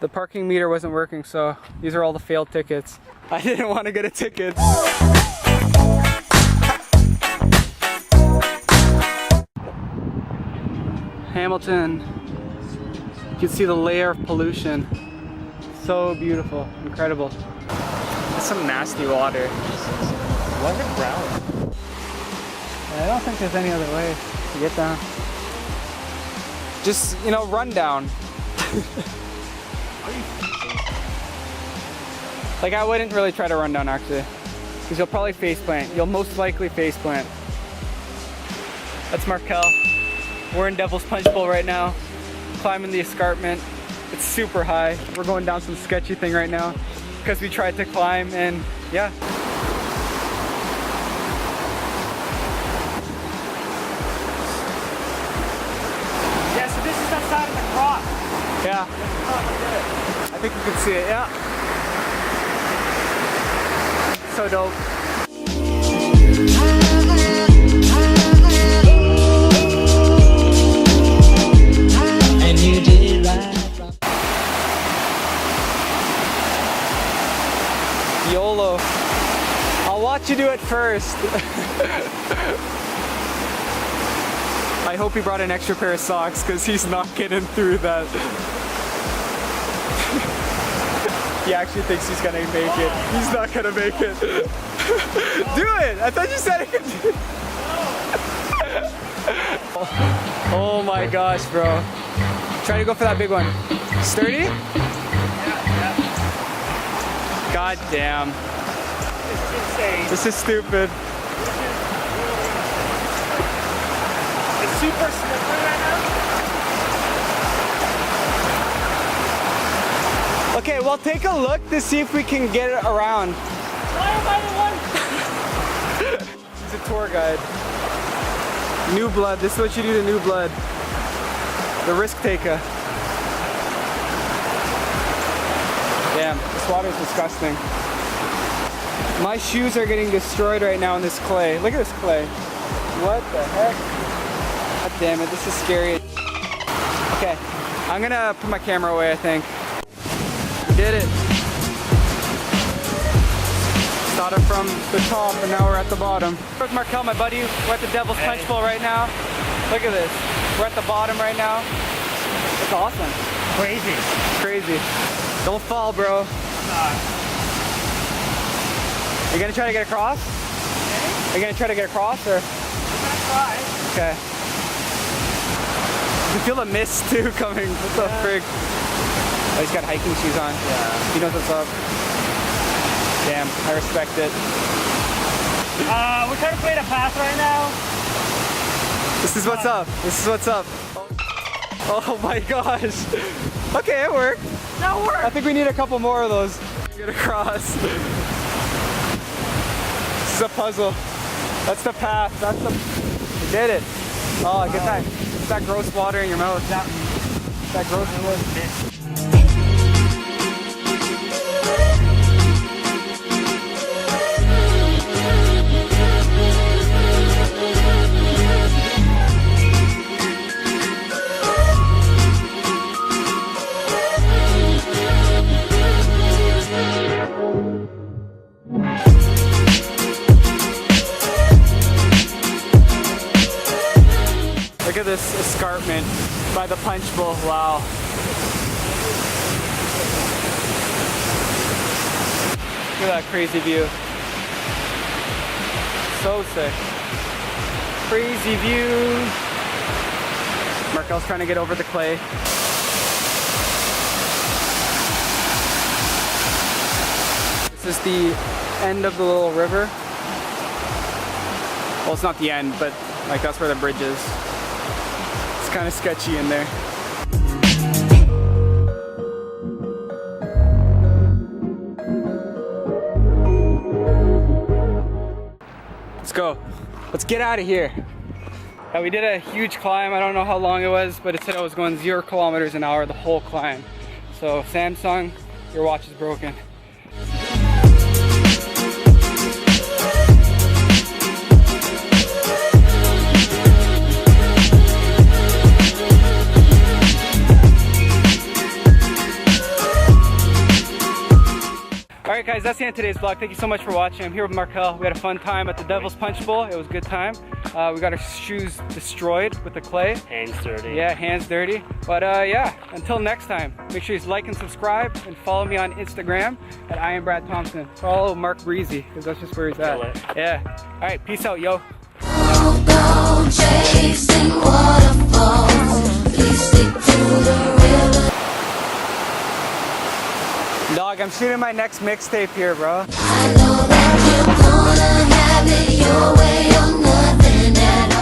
The parking meter wasn't working, so these are all the failed tickets. I didn't want to get a ticket. Hamilton. You can see the layer of pollution. So beautiful, incredible. That's some nasty water. Why is it brown? I don't think there's any other way to get down. Just, you know, run down. Like, I wouldn't really try to run down actually, because you'll probably face plant. You'll most likely face plant. That's Markel. We're in Devil's Punch Bowl right now, climbing the escarpment. It's super high. We're going down some sketchy thing right now because we tried to climb, and yeah. Yeah, so this is the side of the cross. Yeah. I think you can see it, yeah. So dope. And you did right from YOLO. I'll watch you do it first. I hope he brought an extra pair of socks because he's not getting through that. He actually thinks he's gonna make it. He's not gonna make it. Do it! I thought you said I could do it. Oh my gosh, bro. Try to go for that big one. Sturdy? Yeah. God damn. It's insane. This is stupid. It's super slippery right now. Okay, well, take a look to see if we can get it around. Why am I the one? He's a tour guide. New blood. This is what you do to new blood. The risk taker. Damn, this water is disgusting. My shoes are getting destroyed right now in this clay. Look at this clay. What the heck? God damn it, this is scary. Okay, I'm gonna put my camera away, I think. We did it. Started from the top and now we're at the bottom. Where's Markel, my buddy? We're at the Devil's Punch Bowl right now. Look at this. We're at the bottom right now. It's awesome. Crazy. Crazy. Don't fall, bro. You gonna try to get across? Okay. Are you gonna try to get across or? I'm gonna try. Okay. You can feel the mist too coming. What the frig? Oh, he's got hiking shoes on. Yeah. He knows what's up. Damn, I respect it. We're trying to play the path right now. This is what's up. This is what's up. Oh my gosh. Okay, it worked. That I worked. think we need a couple more of those to get across. This is a puzzle. That's the path. That's the. You did it. Oh, get that gross water in your mouth. That gross water. Look at this escarpment by the Punch Bowl. Wow. Look at that crazy view. So sick. Crazy view. Markel's trying to get over the clay. This is the end of the little river. Well, it's not the end, but like that's where the bridge is. It's kind of sketchy in there. Let's go. Let's get out of here. We did a huge climb. I don't know how long it was, but it said I was going 0 kilometers an hour the whole climb. So Samsung, your watch is broken. Alright guys, that's the end of today's vlog. Thank you so much for watching. I'm here with Markel. We had a fun time at the Devil's Punch Bowl. It was a good time. We got our shoes destroyed with the clay. Hands dirty. Yeah, hands dirty. But yeah, until next time, make sure you like and subscribe and follow me on Instagram at I am Brad Thompson. Follow Mark Breezy, because that's just where he's at. Yeah. Alright, peace out, yo. Go chasing waterfalls. Please stick to the river. Dog, I'm shooting my next mixtape here, bro. I know that you're gonna have it your way or nothing at all.